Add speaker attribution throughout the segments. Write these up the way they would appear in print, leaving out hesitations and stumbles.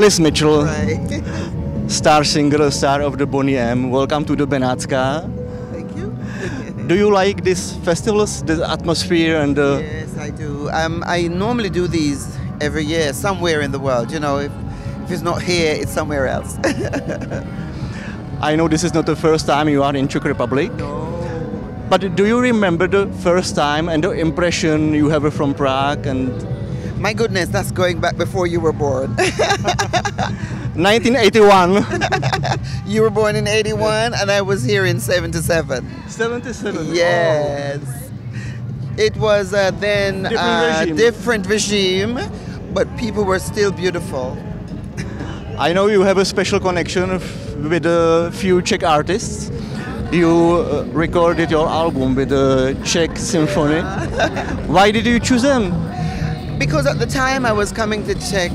Speaker 1: Miss Mitchell,
Speaker 2: Right.
Speaker 1: star singer, star of the Boney M. Welcome to the Benátské.
Speaker 2: Thank you.
Speaker 1: Do you like these festivals, the atmosphere and the...
Speaker 2: Yes, I do. I normally do these every year somewhere in the world. You know, if it's not here, it's somewhere else.
Speaker 1: I know this is not the first time you are in Czech Republic.
Speaker 2: No.
Speaker 1: But do you remember the first time and the impression you have from Prague and...
Speaker 2: My goodness, that's going back before you were born.
Speaker 1: 1981.
Speaker 2: You were born in 81 and I was here in 77.
Speaker 1: 77.
Speaker 2: Yes. It was then different regime, but people were still beautiful.
Speaker 1: I know you have a special connection with a few Czech artists. You recorded your album with the Czech Symphony. Why did you choose them?
Speaker 2: Because at the time I was coming to Czech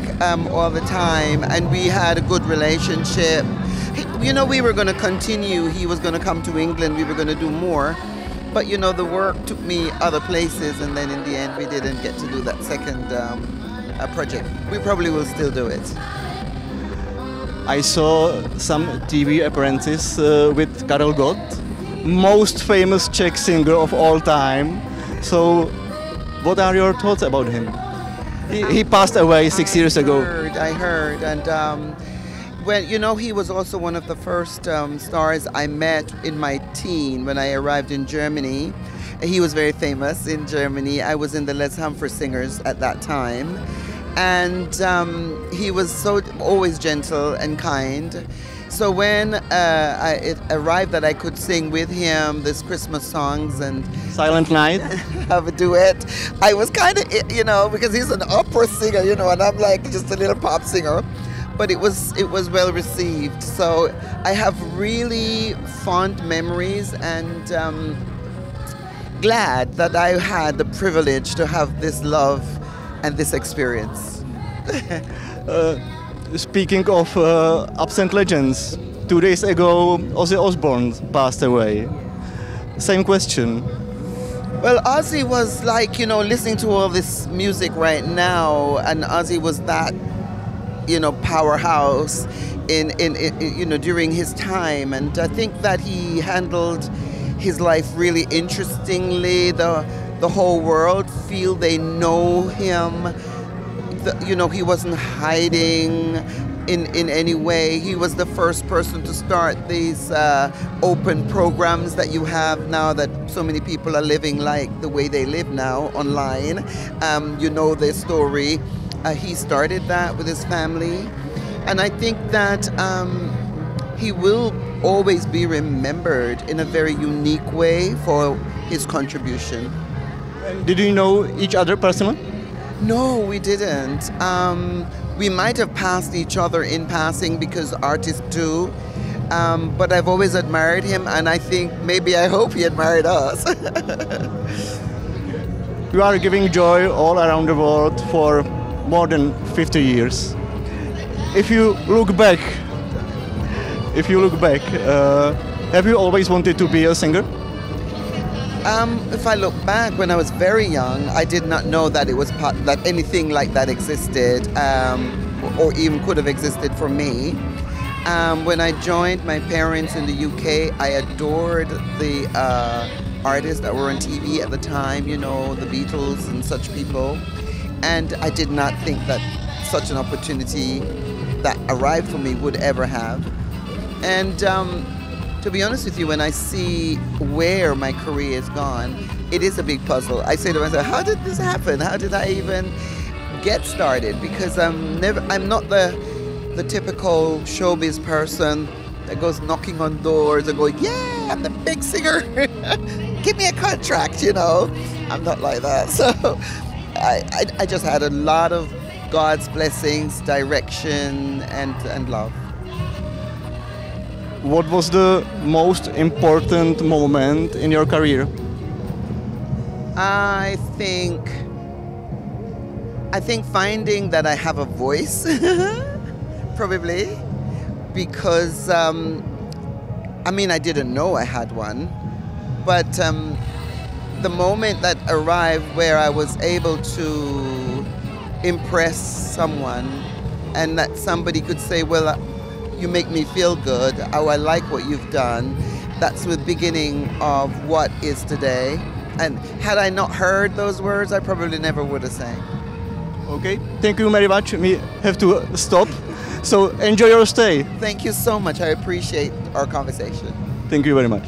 Speaker 2: all the time and we had a good relationship. You know, we were going to continue. He was going to come to England. We were going to do more. But, you know, the work took me other places and then in the end we didn't get to do that second project. We probably will still do it.
Speaker 1: I saw some TV appearances with Karla Gotta, most famous Czech singer of all time. So, what are your thoughts about him? He passed away 6 years ago.
Speaker 2: I heard, and well, you know, he was also one of the first stars I met in my teen when I arrived in Germany. He was very famous in Germany. I was in the Les Humphreys Singers at that time. And he was so always gentle and kind. So when it arrived that I could sing with him this Christmas songs and
Speaker 1: Silent Night,
Speaker 2: have a duet, I was kind of, you know, because he's an opera singer, you know, and I'm like just a little pop singer. But it was well received. So I have really fond memories and glad that I had the privilege to have this love and this experience.
Speaker 1: Speaking of absent legends, 2 days ago Ozzy Osbourne passed away. Same question.
Speaker 2: Well, Ozzy was like, you know, listening to all this music right now, and Ozzy was that, you know, powerhouse in you know, during his time, and I think that he handled his life really interestingly. The whole world feel they know him. You know, he wasn't hiding in any way. He was the first person to start these open programs that you have now that so many people are living like the way they live now online. You know their story. He started that with his family. And I think that he will always be remembered in a very unique way for his contribution.
Speaker 1: Did you know each other personally?
Speaker 2: No, we didn't. We might have passed each other in passing because artists do, but I've always admired him, and I think maybe I hope he admired us.
Speaker 1: You are giving joy all around the world for more than 50 years. If you look back, have you always wanted to be a singer?
Speaker 2: If I look back, when I was very young, I did not know that it was that anything like that existed, or even could have existed for me. When I joined my parents in the UK, I adored the artists that were on TV at the time, you know, the Beatles and such people. And I did not think that such an opportunity that arrived for me would ever have. And to be honest with you, when I see where my career has gone, it is a big puzzle. I say to myself, how did this happen? How did I even get started? Because I'm not the typical showbiz person that goes knocking on doors and going, yeah, I'm the big singer. Give me a contract, you know. I'm not like that. So I just had a lot of God's blessings, direction, and love.
Speaker 1: What was the most important moment in your career?
Speaker 2: I think finding that I have a voice, probably, because I mean, I didn't know I had one, but the moment that arrived where I was able to impress someone and that somebody could say, well, you make me feel good, oh, I like what you've done. That's the beginning of what is today. And had I not heard those words, I probably never would have sang.
Speaker 1: Okay, thank you very much. We have to stop. So enjoy your stay.
Speaker 2: Thank you so much. I appreciate our conversation.
Speaker 1: Thank you very much.